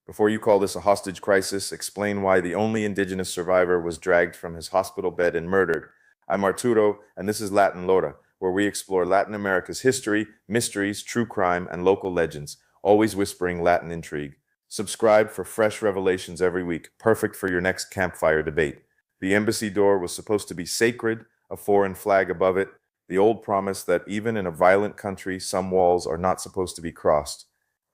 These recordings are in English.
Before you call this a hostage crisis, explain why the only indigenous survivor was dragged from his hospital bed and murdered. I'm Arturo, and this is Latin Lora, where we explore Latin America's history, mysteries, true crime, and local legends, always whispering Latin intrigue. Subscribe for fresh revelations every week, perfect for your next campfire debate. The embassy door was supposed to be sacred, a foreign flag above it, the old promise that even in a violent country, some walls are not supposed to be crossed.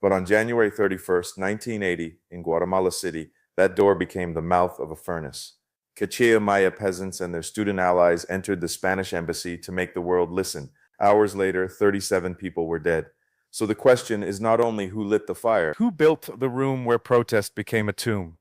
But on January 31st, 1980, in Guatemala City, that door became the mouth of a furnace. Quiché Maya peasants and their student allies entered the Spanish embassy to make the world listen. Hours later, 37 people were dead. So the question is not only who lit the fire, who built the room where protest became a tomb?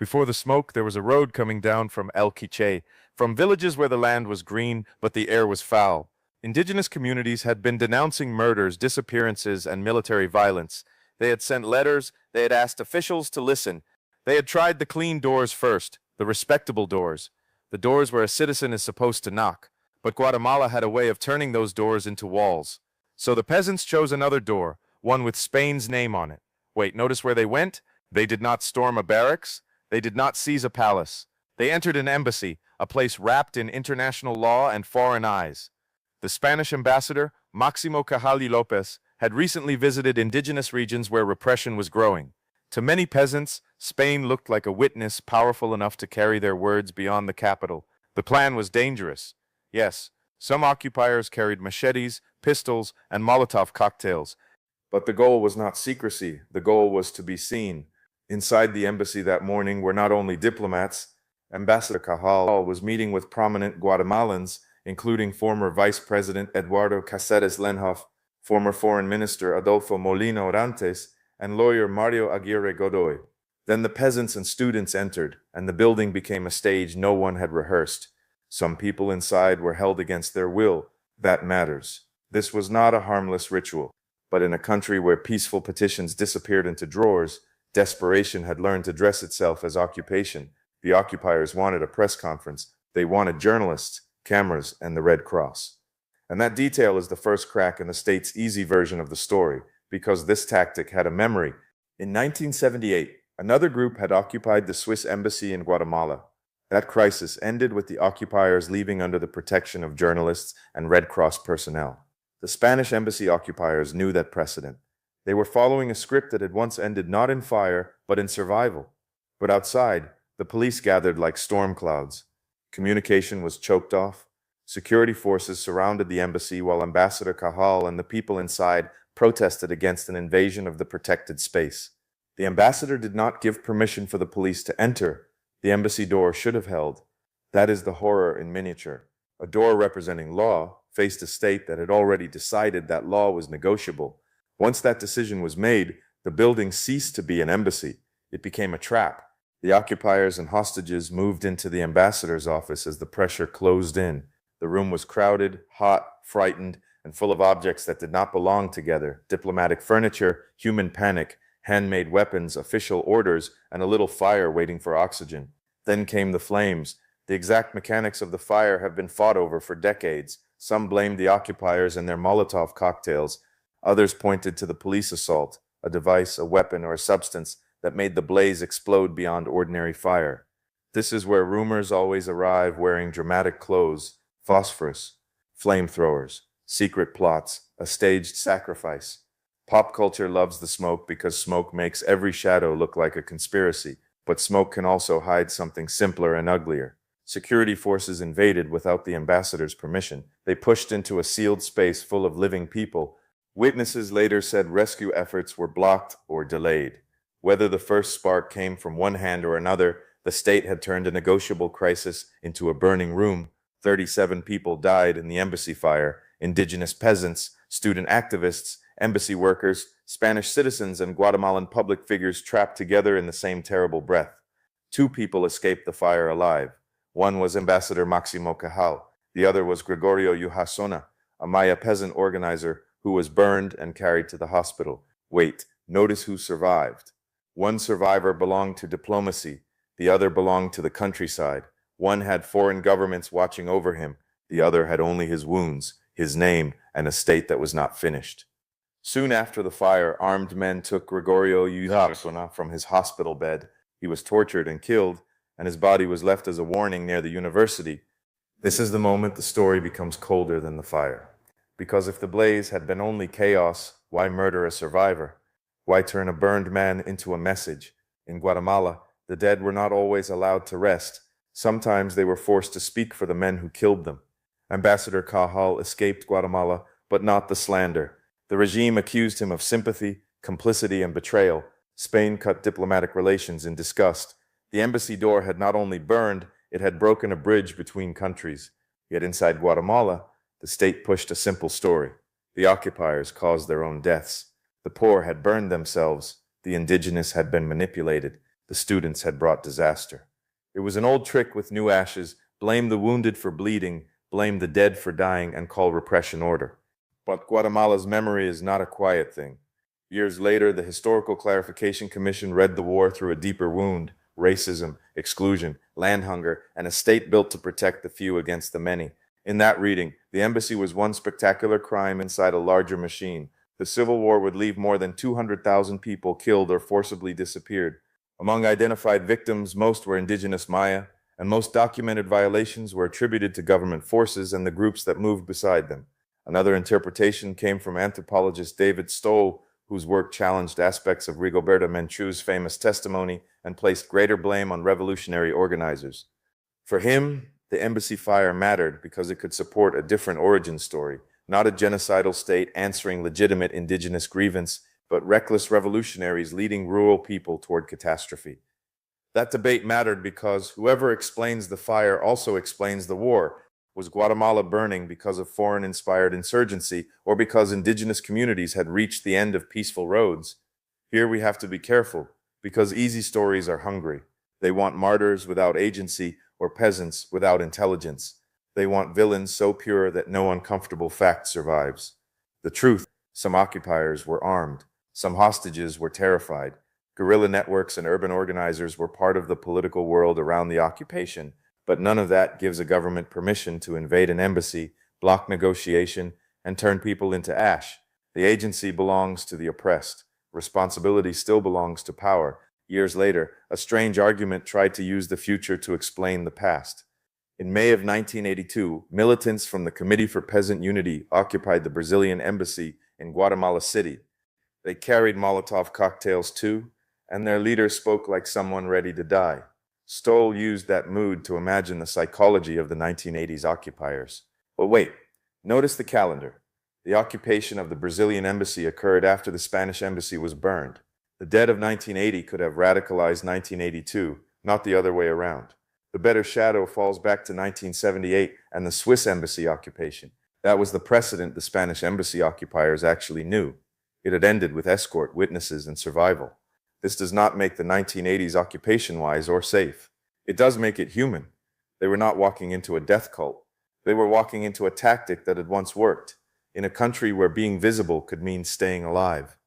Before the smoke, there was a road coming down from El Quiché, from villages where the land was green, but the air was foul. Indigenous communities had been denouncing murders, disappearances, and military violence. They had sent letters, they had asked officials to listen. They had tried the clean doors first, the respectable doors, the doors where a citizen is supposed to knock. But Guatemala had a way of turning those doors into walls. So the peasants chose another door, one with Spain's name on it. Wait, notice where they went? They did not storm a barracks. They did not seize a palace. They entered an embassy, a place wrapped in international law and foreign eyes. The Spanish ambassador, Máximo Cajal López, had recently visited indigenous regions where repression was growing. To many peasants, Spain looked like a witness powerful enough to carry their words beyond the capital. The plan was dangerous. Yes, some occupiers carried machetes, pistols, and Molotov cocktails. But the goal was not secrecy. The goal was to be seen. Inside the embassy that morning were not only diplomats. Ambassador Cajal was meeting with prominent Guatemalans, including former Vice President Eduardo Cáceres Lenhoff, former Foreign Minister Adolfo Molina Orantes, and lawyer Mario Aguirre Godoy. Then the peasants and students entered, and the building became a stage no one had rehearsed. Some people inside were held against their will. That matters. This was not a harmless ritual, but in a country where peaceful petitions disappeared into drawers, desperation had learned to dress itself as occupation. The occupiers wanted a press conference. They wanted journalists, cameras, and the Red Cross. And that detail is the first crack in the state's easy version of the story, because this tactic had a memory. In 1978, another group had occupied the Swiss embassy in Guatemala. That crisis ended with the occupiers leaving under the protection of journalists and Red Cross personnel. The Spanish embassy occupiers knew that precedent. They were following a script that had once ended not in fire, but in survival. But outside, the police gathered like storm clouds. Communication was choked off. Security forces surrounded the embassy while Ambassador Cajal and the people inside protested against an invasion of the protected space. The ambassador did not give permission for the police to enter. The embassy door should have held. That is the horror in miniature. A door representing law faced a state that had already decided that law was negotiable. Once that decision was made, the building ceased to be an embassy. It became a trap. The occupiers and hostages moved into the ambassador's office as the pressure closed in. The room was crowded, hot, frightened, and full of objects that did not belong together. Diplomatic furniture, human panic, handmade weapons, official orders, and a little fire waiting for oxygen. Then came the flames. The exact mechanics of the fire have been fought over for decades. Some blamed the occupiers and their Molotov cocktails. Others pointed to the police assault, a device, a weapon, or a substance that made the blaze explode beyond ordinary fire. This is where rumors always arrive wearing dramatic clothes, phosphorus, flamethrowers, secret plots, a staged sacrifice. Pop culture loves the smoke because smoke makes every shadow look like a conspiracy, but smoke can also hide something simpler and uglier. Security forces invaded without the ambassador's permission. They pushed into a sealed space full of living people. Witnesses later said rescue efforts were blocked or delayed. Whether the first spark came from one hand or another, the state had turned a negotiable crisis into a burning room. 37 people died in the embassy fire: indigenous peasants, student activists, embassy workers, Spanish citizens, and Guatemalan public figures trapped together in the same terrible breath. 2 people escaped the fire alive. One was Ambassador Máximo Cajal. The other was Gregorio Ujasona, a Maya peasant organizer who was burned and carried to the hospital. Wait, notice who survived. One survivor belonged to diplomacy. The other belonged to the countryside. One had foreign governments watching over him. The other had only his wounds, his name, and a state that was not finished. Soon after the fire, armed men took Gregorio Ursuna from his hospital bed. He was tortured and killed, and his body was left as a warning near the university. This is the moment the story becomes colder than the fire. Because if the blaze had been only chaos, why murder a survivor? Why turn a burned man into a message? In Guatemala, the dead were not always allowed to rest. Sometimes they were forced to speak for the men who killed them. Ambassador Cajal escaped Guatemala, but not the slander. The regime accused him of sympathy, complicity, and betrayal. Spain cut diplomatic relations in disgust. The embassy door had not only burned, it had broken a bridge between countries. Yet inside Guatemala, the state pushed a simple story. The occupiers caused their own deaths. The poor had burned themselves. The indigenous had been manipulated. The students had brought disaster. It was an old trick with new ashes: blame the wounded for bleeding, blame the dead for dying, and call repression order. But Guatemala's memory is not a quiet thing. Years later, the Historical Clarification Commission read the war through a deeper wound: racism, exclusion, land hunger, and a state built to protect the few against the many. In that reading, the embassy was one spectacular crime inside a larger machine. The Civil War would leave more than 200,000 people killed or forcibly disappeared. Among identified victims, most were indigenous Maya, and most documented violations were attributed to government forces and the groups that moved beside them. Another interpretation came from anthropologist David Stoll, whose work challenged aspects of Rigoberta Menchu's famous testimony and placed greater blame on revolutionary organizers. For him, the embassy fire mattered because it could support a different origin story, not a genocidal state answering legitimate indigenous grievance, but reckless revolutionaries leading rural people toward catastrophe. That debate mattered because whoever explains the fire also explains the war. Was Guatemala burning because of foreign-inspired insurgency or because indigenous communities had reached the end of peaceful roads? Here we have to be careful, because easy stories are hungry. They want martyrs without agency or peasants without intelligence. They want villains so pure that no uncomfortable fact survives. The truth: some occupiers were armed. Some hostages were terrified. Guerrilla networks and urban organizers were part of the political world around the occupation, but none of that gives a government permission to invade an embassy, block negotiation, and turn people into ash. The agency belongs to the oppressed. Responsibility still belongs to power. Years later, a strange argument tried to use the future to explain the past. In May of 1982, militants from the Committee for Peasant Unity occupied the Brazilian embassy in Guatemala City. They carried Molotov cocktails too, and their leader spoke like someone ready to die. Stoll used that mood to imagine the psychology of the 1980s occupiers. But wait, notice the calendar. The occupation of the Brazilian embassy occurred after the Spanish embassy was burned. The dead of 1980 could have radicalized 1982, not the other way around. The better shadow falls back to 1978 and the Swiss embassy occupation. That was the precedent the Spanish embassy occupiers actually knew. It had ended with escort, witnesses, and survival. This does not make the 1980s occupation wise or safe. It does make it human. They were not walking into a death cult. They were walking into a tactic that had once worked, in a country where being visible could mean staying alive.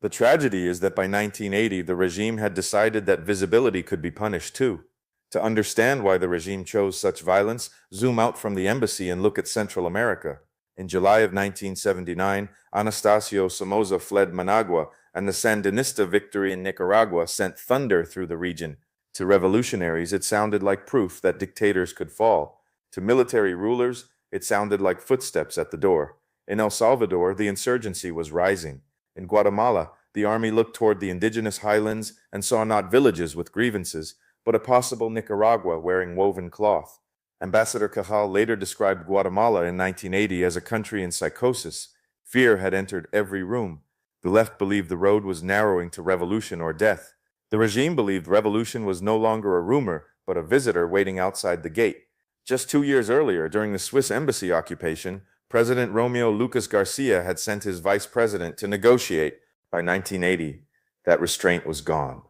The tragedy is that by 1980, the regime had decided that visibility could be punished too. To understand why the regime chose such violence, zoom out from the embassy and look at Central America. In July of 1979, Anastasio Somoza fled Managua, and the Sandinista victory in Nicaragua sent thunder through the region. To revolutionaries, it sounded like proof that dictators could fall. To military rulers, it sounded like footsteps at the door. In El Salvador, the insurgency was rising. In Guatemala, the army looked toward the indigenous highlands and saw not villages with grievances, but a possible Nicaragua wearing woven cloth. Ambassador Cajal later described Guatemala in 1980 as a country in psychosis. Fear had entered every room. The left believed the road was narrowing to revolution or death. The regime believed revolution was no longer a rumor, but a visitor waiting outside the gate. Just 2 years earlier, during the Swiss embassy occupation, President Romeo Lucas Garcia had sent his vice president to negotiate. By 1980, that restraint was gone.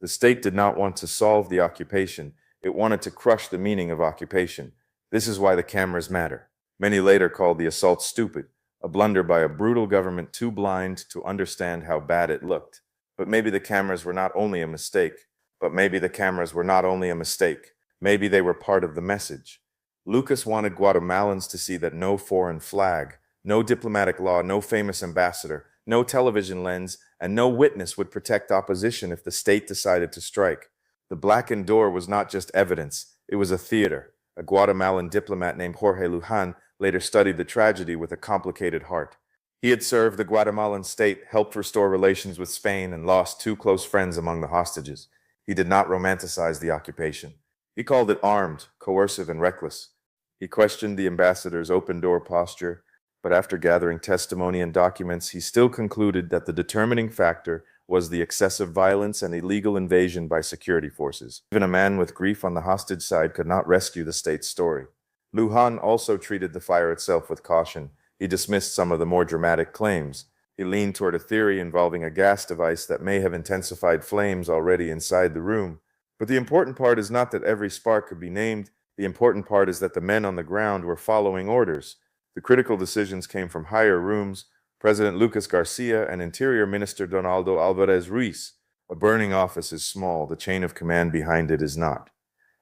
The state did not want to solve the occupation. It wanted to crush the meaning of occupation. This is why the cameras matter. Many later called the assault stupid, a blunder by a brutal government too blind to understand how bad it looked. But maybe the cameras were not only a mistake. Maybe they were part of the message. Lucas wanted Guatemalans to see that no foreign flag, no diplomatic law, no famous ambassador, no television lens, and no witness would protect opposition if the state decided to strike. The blackened door was not just evidence, it was a theater. A Guatemalan diplomat named Jorge Lujan later studied the tragedy with a complicated heart. He had served the Guatemalan state, helped restore relations with Spain, and lost two close friends among the hostages. He did not romanticize the occupation. He called it armed, coercive, and reckless. He questioned the ambassador's open-door posture, but after gathering testimony and documents, he still concluded that the determining factor was the excessive violence and illegal invasion by security forces. Even a man with grief on the hostage side could not rescue the state's story. Lujan also treated the fire itself with caution. He dismissed some of the more dramatic claims. He leaned toward a theory involving a gas device that may have intensified flames already inside the room. But the important part is not that every spark could be named. The important part is that the men on the ground were following orders. The critical decisions came from higher rooms, President Lucas Garcia and Interior Minister Donaldo Alvarez Ruiz. A burning office is small, the chain of command behind it is not.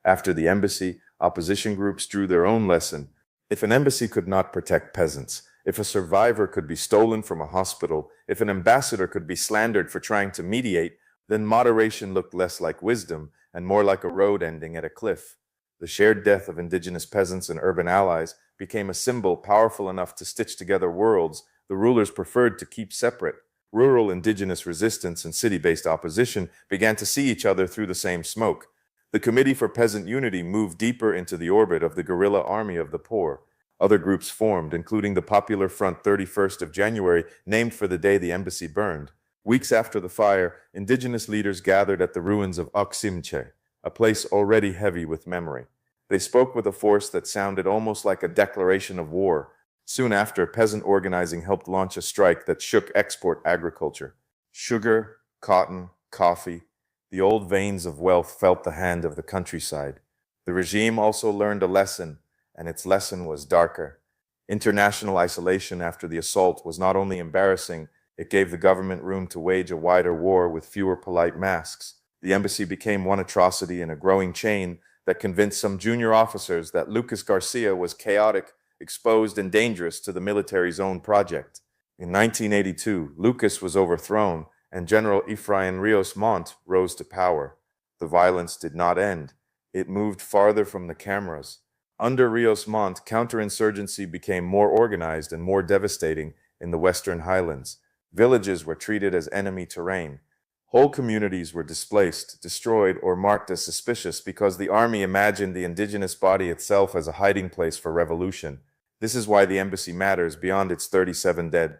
After the embassy, opposition groups drew their own lesson. If an embassy could not protect peasants, if a survivor could be stolen from a hospital, if an ambassador could be slandered for trying to mediate, then moderation looked less like wisdom and more like a road ending at a cliff. The shared death of indigenous peasants and urban allies became a symbol powerful enough to stitch together worlds the rulers preferred to keep separate. Rural indigenous resistance and city-based opposition began to see each other through the same smoke. The Committee for Peasant Unity moved deeper into the orbit of the guerrilla army of the poor. Other groups formed, including the Popular Front 31st of January, named for the day the embassy burned. Weeks after the fire, indigenous leaders gathered at the ruins of Quiché, a place already heavy with memory. They spoke with a force that sounded almost like a declaration of war. Soon after, peasant organizing helped launch a strike that shook export agriculture. Sugar, cotton, coffee, the old veins of wealth felt the hand of the countryside. The regime also learned a lesson, and its lesson was darker. International isolation after the assault was not only embarrassing, it gave the government room to wage a wider war with fewer polite masks. The embassy became one atrocity in a growing chain that convinced some junior officers that Lucas Garcia was chaotic, exposed, and dangerous to the military's own project. In 1982, Lucas was overthrown, and General Efrain Rios Montt rose to power. The violence did not end. It moved farther from the cameras. Under Rios Montt, counterinsurgency became more organized and more devastating in the Western Highlands. Villages were treated as enemy terrain. Whole communities were displaced, destroyed, or marked as suspicious because the army imagined the indigenous body itself as a hiding place for revolution. This is why the embassy matters beyond its 37 dead.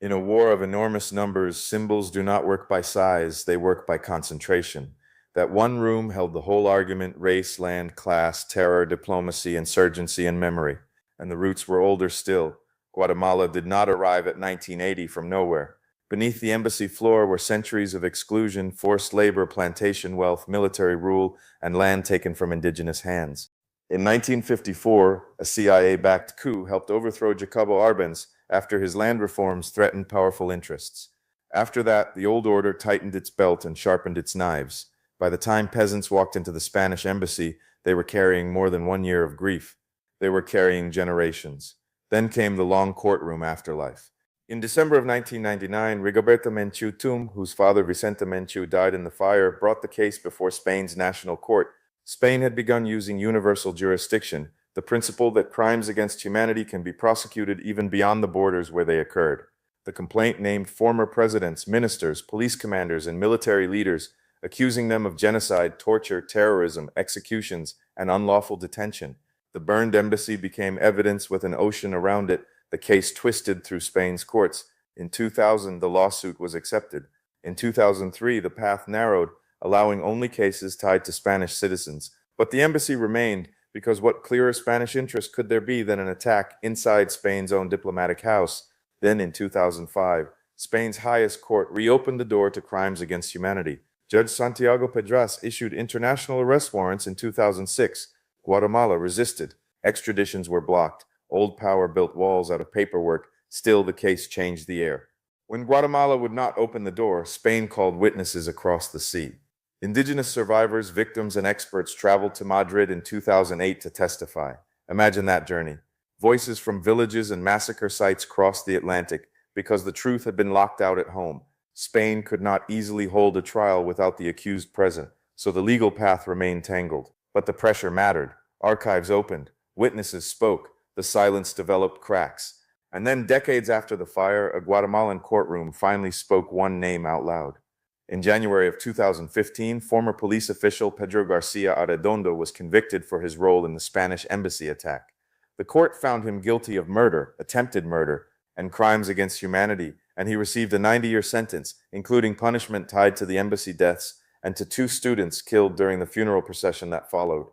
In a war of enormous numbers, symbols do not work by size, they work by concentration. That one room held the whole argument: race, land, class, terror, diplomacy, insurgency, and memory. And the roots were older still. Guatemala did not arrive at 1980 from nowhere. Beneath the embassy floor were centuries of exclusion, forced labor, plantation wealth, military rule, and land taken from indigenous hands. In 1954, a CIA-backed coup helped overthrow Jacobo Arbenz after his land reforms threatened powerful interests. After that, the old order tightened its belt and sharpened its knives. By the time peasants walked into the Spanish embassy, they were carrying more than 1 year of grief. They were carrying generations. Then came the long courtroom afterlife. In December of 1999, Rigoberta Menchú Tum, whose father Vicente Menchú died in the fire, brought the case before Spain's national court. Spain had begun using universal jurisdiction, the principle that crimes against humanity can be prosecuted even beyond the borders where they occurred. The complaint named former presidents, ministers, police commanders, and military leaders, accusing them of genocide, torture, terrorism, executions, and unlawful detention. The burned embassy became evidence with an ocean around it. The case twisted through Spain's courts. In 2000, the lawsuit was accepted. In 2003, the path narrowed, allowing only cases tied to Spanish citizens. But the embassy remained, because what clearer Spanish interest could there be than an attack inside Spain's own diplomatic house? Then in 2005, Spain's highest court reopened the door to crimes against humanity. Judge Santiago Pedras issued international arrest warrants in 2006. Guatemala resisted. Extraditions were blocked. Old power built walls out of paperwork. Still, the case changed the air. When Guatemala would not open the door, Spain called witnesses across the sea. Indigenous survivors, victims, and experts traveled to Madrid in 2008 to testify. Imagine that journey. Voices from villages and massacre sites crossed the Atlantic. because the truth had been locked out at home. Spain could not easily hold a trial without the accused present, so the legal path remained tangled. But the pressure mattered. Archives opened, witnesses spoke, the silence developed cracks. And then, decades after the fire, a Guatemalan courtroom finally spoke one name out loud. In January of 2015, former police official Pedro Garcia Arredondo was convicted for his role in the Spanish embassy attack. The court found him guilty of murder, attempted murder, and crimes against humanity, and he received a 90-year sentence, including punishment tied to the embassy deaths and to 2 students killed during the funeral procession that followed.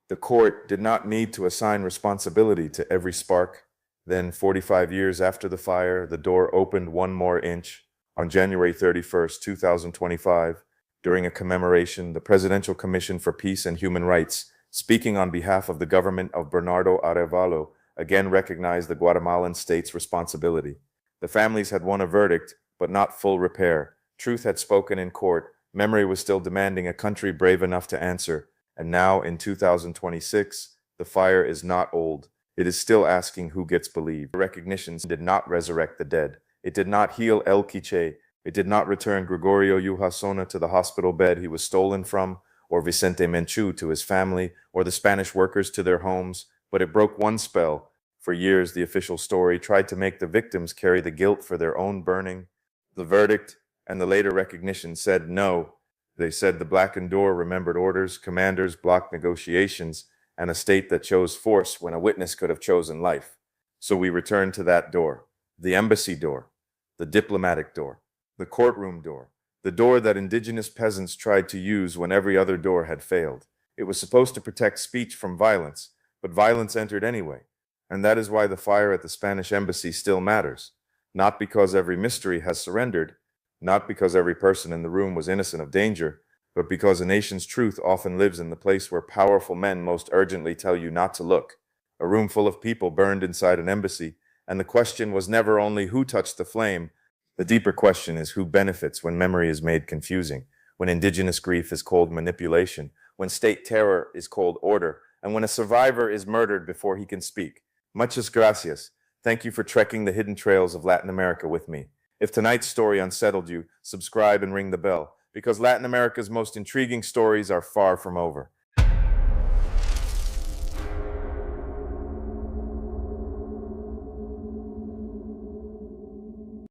The court did not need to assign responsibility to every spark. Then, 45 years after the fire, the door opened one more inch. On January 31st, 2025, during a commemoration, the Presidential Commission for Peace and Human Rights, speaking on behalf of the government of Bernardo Arevalo, again recognized the Guatemalan state's responsibility. The families had won a verdict, but not full repair. Truth had spoken in court. Memory was still demanding a country brave enough to answer. And now, in 2026, the fire is not old. It is still asking who gets believed. Recognitions did not resurrect the dead. It did not heal El Quiché. It did not return Gregorio Yuhasona to the hospital bed he was stolen from, or Vicente Menchu to his family, or the Spanish workers to their homes, but it broke one spell. For years, the official story tried to make the victims carry the guilt for their own burning. The verdict and the later recognition said no. They said the blackened door remembered orders, commanders blocked negotiations, and a state that chose force when a witness could have chosen life. So we returned to that door, the embassy door, the diplomatic door, the courtroom door, the door that indigenous peasants tried to use when every other door had failed. It was supposed to protect speech from violence, but violence entered anyway. And that is why the fire at the Spanish embassy still matters. Not because every mystery has surrendered, not because every person in the room was innocent of danger, but because a nation's truth often lives in the place where powerful men most urgently tell you not to look. A room full of people burned inside an embassy, and the question was never only who touched the flame. The deeper question is who benefits when memory is made confusing, when indigenous grief is called manipulation, when state terror is called order, and when a survivor is murdered before he can speak. Muchas gracias. Thank you for trekking the hidden trails of Latin America with me. If tonight's story unsettled you, subscribe and ring the bell, because Latin America's most intriguing stories are far from over.